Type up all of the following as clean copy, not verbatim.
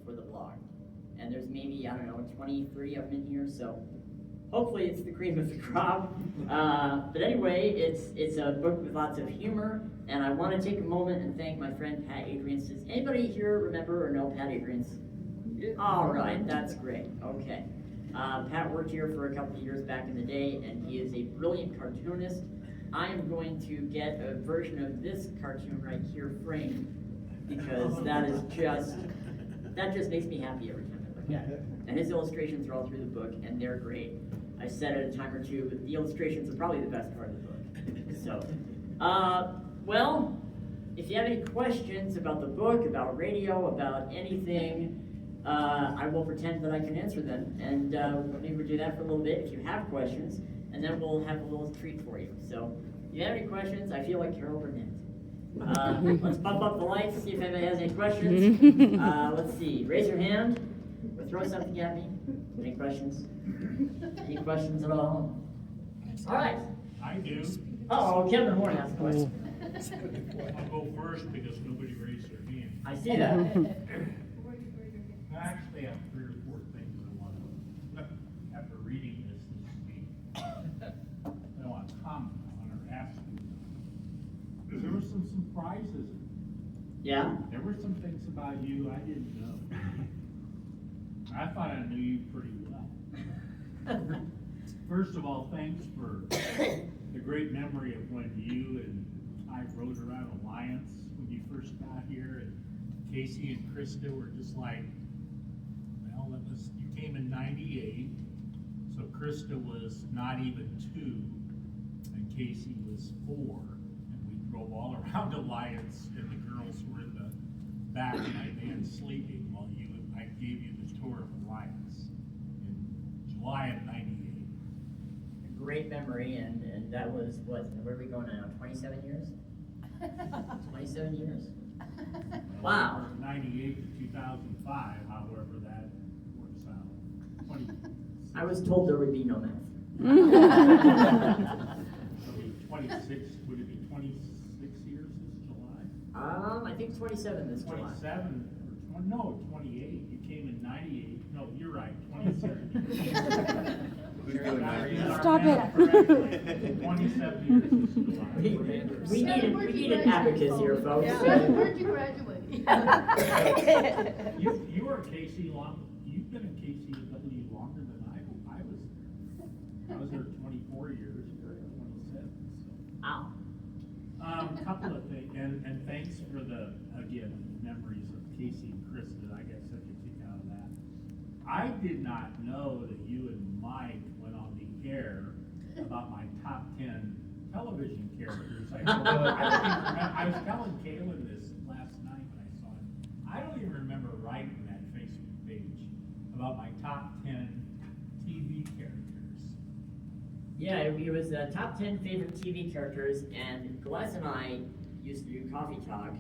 for the blog. And there's maybe, I don't know, 23 of them in here, so hopefully it's the cream of the crop. But anyway, it's a book with lots of humor, and I want to take a moment and thank my friend Pat Adrians. Does anybody here remember or know Pat Adrians? All right, that's great. Okay. Pat worked here for a couple of years back in the day, and he is a brilliant cartoonist. I am going to get a version of this cartoon right here framed, because that just makes me happy every time I look at it. And his illustrations are all through the book, and they're great. I said it a time or two, but the illustrations are probably the best part of the book. So, well, if you have any questions about the book, about radio, about anything, I will pretend that I can answer them, and maybe we'll do that for a little bit if you have questions, and then we'll have a little treat for you. So, if you have any questions, I feel like Carol Burnett. Let's bump up the lights, see if anybody has any questions. Let's see, raise your hand, or throw something at me. Any questions? Any questions at all? All right. I do. Oh, Kevin Horn has a question. I'll go first because nobody raised their hand. I see that. I actually have 3 or 4 things I want to, after reading this week, I want to comment on or ask you. Because there were some surprises. Yeah? There were some things about you I didn't know. I thought I knew you pretty well. First of all, thanks for the great memory of when you and I rode around Alliance when you first got here, and Casey and Krista were just like, well, you came in 98, so Krista was not even 2, and Casey was 4, and we drove all around Alliance, and the girls were in the back of my van sleeping while I gave you the tour of Alliance in July of 98. A great memory, and that was, what, where are we going now, 27 years? 27 years. Wow. 98 to 2005, however that works out. 26. I was told there would be no math. So 26, would it be 26 years this July? I think 27 this July. 27, or no, 28. You came in 98. No, you're right, 27. Stop it. 27 years this July. We need an advocate here, folks. Yeah, where'd you graduate? You were Casey long. You've been in KCW longer than I was there. I was there 24 years. You're at 27. So. Wow. Couple of things, and thanks for the memories of Casey and Krista. I got such a kick out of that. I did not know that you and Mike went on the air about my top 10 television characters. I don't even remember. I was telling Kaylin this last night when I saw it. I don't even remember writing that Facebook page about my top 10 TV characters. Yeah, it was top 10 favorite TV characters, and Glass and I used to do Coffee Talk,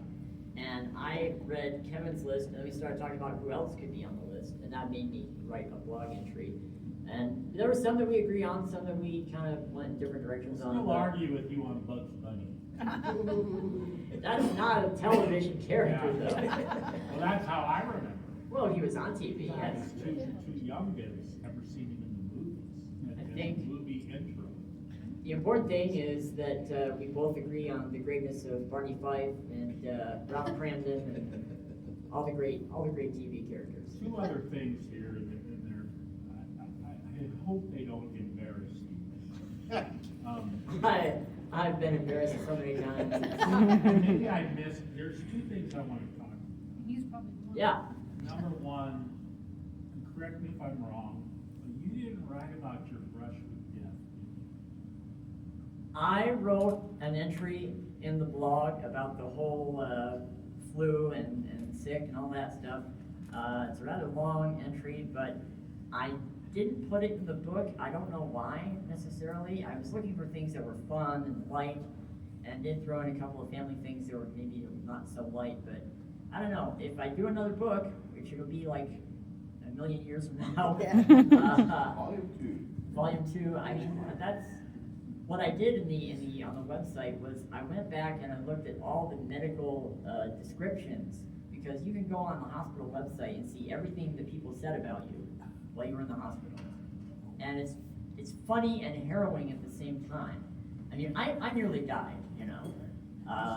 and I read Kevin's list, and then we started talking about who else could be on the list, and that made me write a blog entry. And there were some that we agree on, some that we kind of went in different directions on. I'll argue with you on Bugs Bunny. That's not a television character, Yeah. though. Well, that's how I remember. Well, he was on TV, I yes. was too young to have ever seen him in the movies. I In think- the movie intro. The important thing is that we both agree on the greatness of Barney Fife and Ralph Cramden and all the great TV characters. 2 other things here in there. I hope they don't embarrass you. I've been embarrassed so many times. Maybe I missed. There's 2 things I want to talk about. He's probably one. Yeah. Number 1, and correct me if I'm wrong, but you didn't write about your brush with death, did you? I wrote an entry in the blog about the whole flu and sick and all that stuff. It's a rather long entry, but I didn't put it in the book. I don't know why necessarily. I was looking for things that were fun and light, and did throw in a couple of family things that were maybe not so light, but I don't know. If I do another book, which it'll be like a million years from now, Volume 2, I mean, that's what I did on the website was I went back and I looked at all the medical descriptions, because you can go on the hospital website and see everything that people said about you while you were in the hospital. And it's funny and harrowing at the same time. I mean, I nearly died, you know.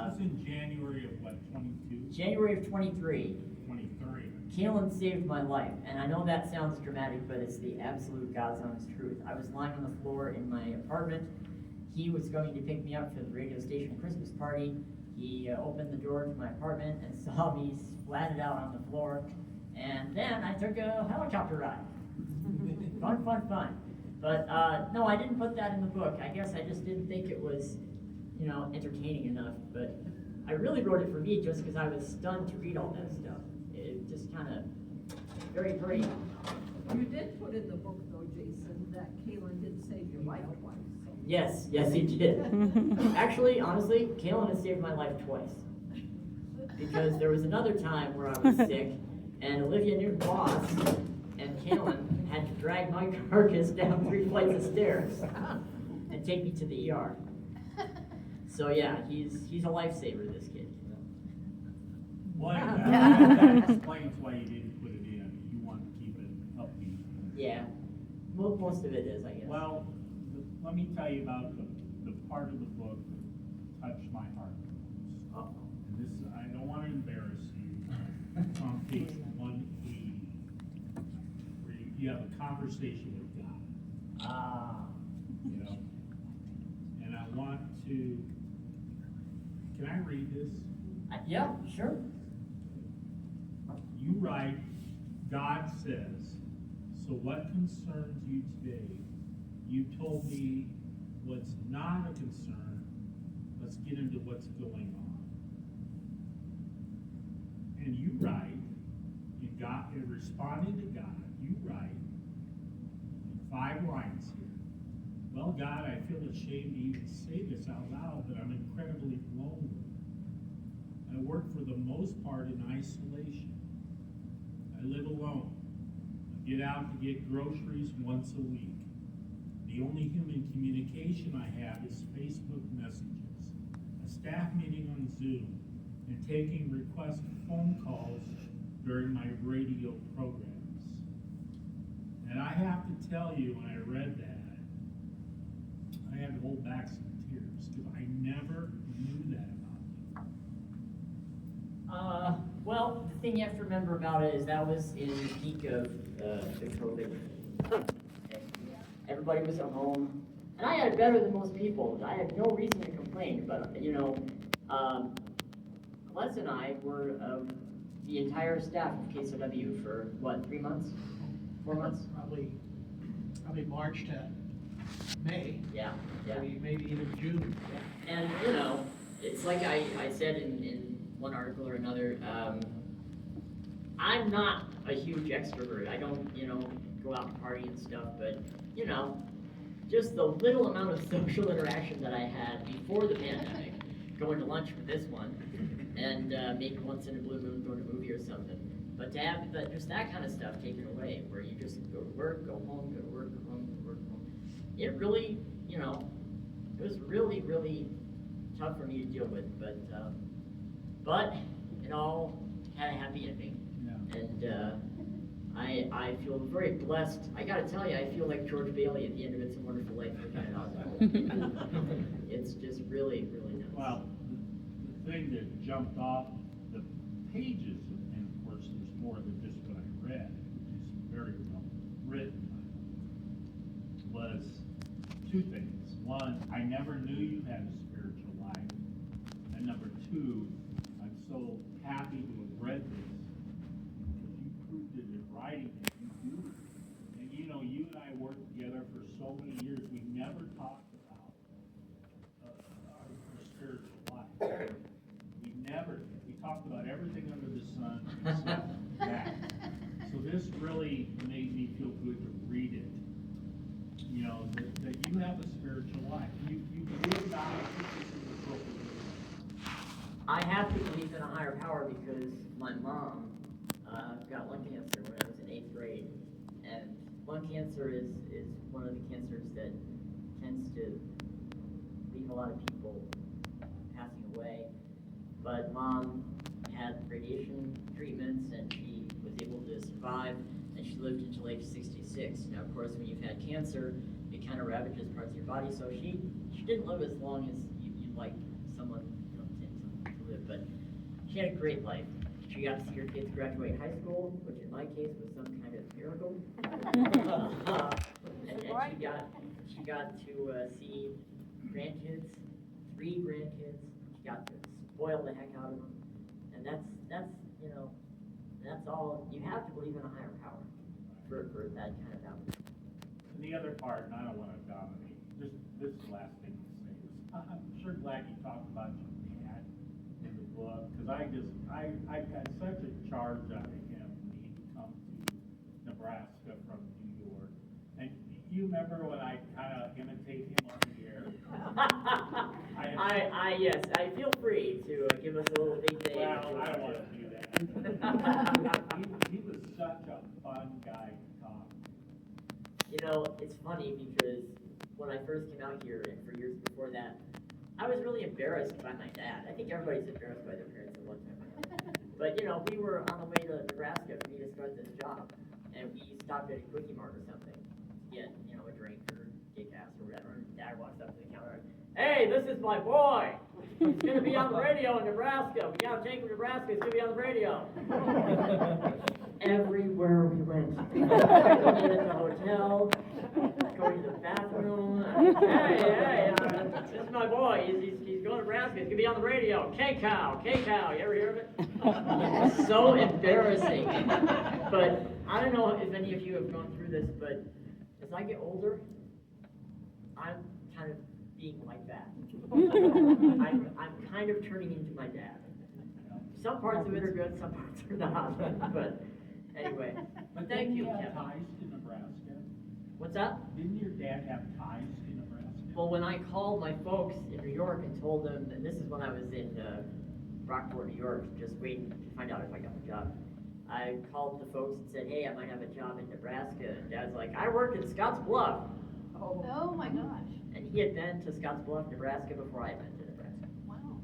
This was in January of what, 22? January of 23. 23. Kalen saved my life, and I know that sounds dramatic, but it's the absolute God's honest truth. I was lying on the floor in my apartment. He was going to pick me up for the radio station Christmas party. He opened the door to my apartment and saw me splatted out on the floor, and then I took a helicopter ride. Fun. But no, I didn't put that in the book. I guess I just didn't think it was, you know, entertaining enough. But I really wrote it for me just because I was stunned to read all that stuff. It just kind of very. You did put in the book though, Jason, that Kalen did save your life twice. So. Yes, he did. Actually, honestly, Kalen has saved my life twice. Because there was another time where I was sick, and Olivia Newton Boss and Kalen had to drag my carcass down 3 flights of stairs and take me to the ER. So yeah, he's a lifesaver, this kid. Well, that explains why you didn't put it in. You want to keep it upbeat. Yeah, most of it is, I guess. Well, let me tell you about the part of the book that touched my heart. And this, I don't want to embarrass you. It's on page 180, where you have a conversation with God. You know, and I want to. Can I read this? Yeah, sure. You write, God says, so what concerns you today? You told me what's not a concern. Let's get into what's going on. And you write, in responding to God, you write in 5 lines here. Well, God, I feel ashamed to even say this out loud, but I'm incredibly lonely. I work for the most part in isolation. I live alone. I get out to get groceries once a week. The only human communication I have is Facebook messages, a staff meeting on Zoom, and taking requested phone calls during my radio programs. And I have to tell you, when I read that, I had to hold back some tears, because I never knew that about you. Well, the thing you have to remember about it is that was in the peak of the COVID. Everybody was at home, and I had it better than most people. I had no reason to complain, but you know, Les and I were the entire staff of KSOW for what, 3 months, 4 months? Probably March to May. Yeah. Maybe even June. And you know, it's like I said in one article or another, I'm not a huge extrovert. I don't, you know, go out and party and stuff, but, you know, just the little amount of social interaction that I had before the pandemic, going to lunch with this one, and maybe once in a blue moon going to a movie or something. But to have just that kind of stuff taken away, where you just go to work, go home, go to work, go home, go to work, go home, it really, you know, it was really, really tough for me to deal with, but it all had a happy ending. Yeah. And I feel very blessed. I gotta tell you, I feel like George Bailey at the end of It's a Wonderful Life for crying out loud. It's just really, really nice. Well, the thing that jumped off the pages, and of course there's more than just what I read, which is very well written, was 2 things. One, I never knew you had a spiritual life. And number 2, I'm so happy to have read this, because you proved it in writing that you do. And you know, you and I worked together for so many years, we never talked about our spiritual life. We never did. We talked about everything under the sun except that. So this really made me feel good to read it. You know, that you have a spiritual life. You live out this in the book. I have to believe in a higher power because my mom got lung cancer when I was in 8th grade. And lung cancer is one of the cancers that tends to leave a lot of people passing away. But Mom had radiation treatments, and she was able to survive, and she lived until age 66. Now, of course, when you've had cancer, it kind of ravages parts of your body, so she didn't live as long as you'd like someone, to live, but she had a great life. She got to see her kids graduate high school, which in my case was some kind of miracle. And she got to see grandkids, 3 grandkids. She got to spoil the heck out of them, and that's all. You have to believe in a higher power for that kind of happen. And the other part, and I don't want to dominate, just this is the last thing to say is, I'm sure glad you talked about your dad in the book, because I got such a charge out of him when he come to Nebraska from New York. And you remember when I kind of imitate him on the air? Yes, I feel free to give us a little dictate. Well, I don't want to do that. he was such a fun guy to talk to. You know, it's funny because when I first came out here, and for years before that, I was really embarrassed by my dad. I think everybody's embarrassed by their parents at one time. But, you know, we were on the way to Nebraska for me to start this job, and we stopped at a Quickie Mart or something to get, a drink or get gas or whatever. And Dad walks up to the counter, "Hey, this is my boy. He's going to be on the radio in Nebraska. We got to take him to Nebraska. He's going to be on the radio." Everywhere we went. Going to the hotel, going to the bathroom. Hey, this is my boy. He's going to Nebraska. He's going to be on the radio. K-Cow. You ever hear of it? It's so embarrassing. But I don't know if any of you have gone through this, but as I get older, I'm kind of being like that. I'm kind of turning into my dad. Some parts of it are good, some parts are not. But anyway, But thank didn't you, he have Kevin. ties to Nebraska? What's that? Didn't your dad have ties to Nebraska? Well, when I called my folks in New York and told them, and this is when I was in Rockport, New York, just waiting to find out if I got the job. I called the folks and said, "Hey, I might have a job in Nebraska." And Dad's like, "I work in Scotts Bluff." Oh my gosh. And he had been to Scotts Bluff, Nebraska before I went to Nebraska. Wow.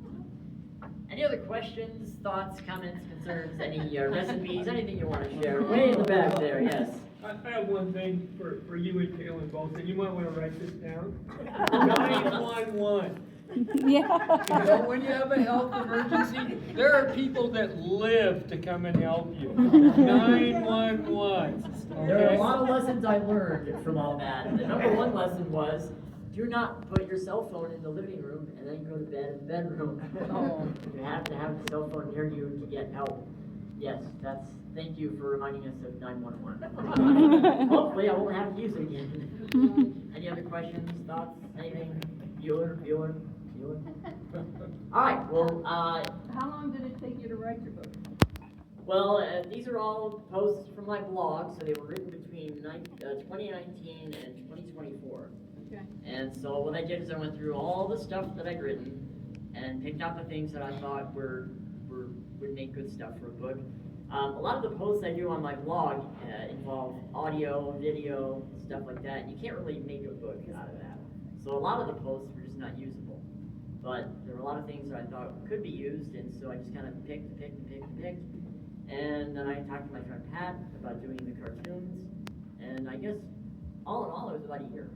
Any other questions, thoughts, comments, concerns, any recipes, anything you want to share? Way in the back there, yes. I have one thing for you and Kaylin both, and you might want to write this down. 911. Yeah. You know, when you have a health emergency, there are people that live to come and help you. 911. There are a lot of lessons I learned from all that. The number one lesson was, do not put your cell phone in the living room and then go to bed in the bedroom. You have to have the cell phone near you to get help. Yes, thank you for reminding us of 911. Hopefully I won't have to use it again. Any other questions, thoughts, anything? Bueller? All right, well, How long did it take you to write your book? well, these are all posts from my blog, so they were written between 2019 and 2024. Okay. And so what I did is I went through all the stuff that I'd written and picked out the things that I thought would make good stuff for a book. A lot of the posts I do on my blog involve audio, video, stuff like that. You can't really make a book out of that. So a lot of the posts were just not usable. But there were a lot of things that I thought could be used, and so I just kind of picked. And then I talked to my friend Pat about doing the cartoons, and I guess all in all it was about a year.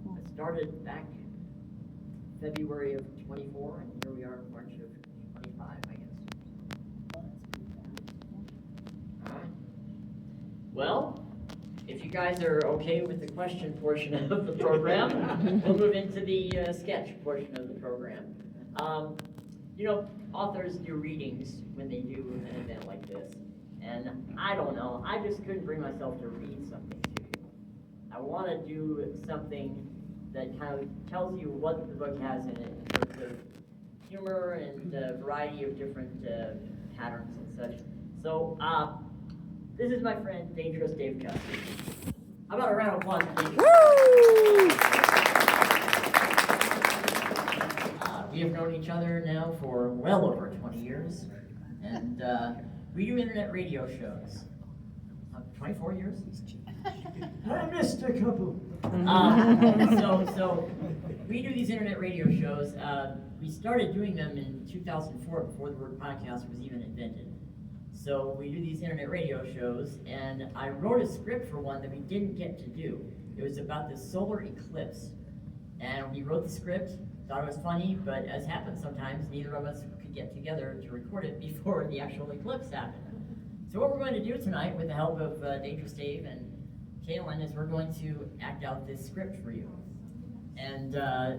I started back February of 24, and here we are in March of 25, I guess. All right. Well, if you guys are okay with the question portion of the program, we'll move into the sketch portion of the program. Authors do readings when they do an event like this, and I don't know, I just couldn't bring myself to read something to you. I want to do something that kind of tells you what the book has in it in terms of humor and a variety of different patterns and such. So, this is my friend, Dangerous Dave Custer. How about a round of applause for Dangerous? We have known each other now for well over 20 years, and we do internet radio shows. 24 years? I missed a couple. So we do these internet radio shows. We started doing them in 2004 before the word podcast was even invented. So we do these internet radio shows, and I wrote a script for one that we didn't get to do. It was about the solar eclipse. And we wrote the script, thought it was funny, but as happens sometimes, neither of us could get together to record it before the actual eclipse happened. So what we're going to do tonight, with the help of Dangerous Dave and Kaylin, is we're going to act out this script for you. And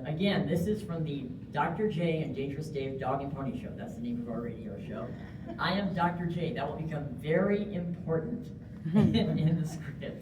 again, this is from the Dr. J and Dangerous Dave Dog and Pony Show. That's the name of our radio show. I am Dr. J. That will become very important in the script.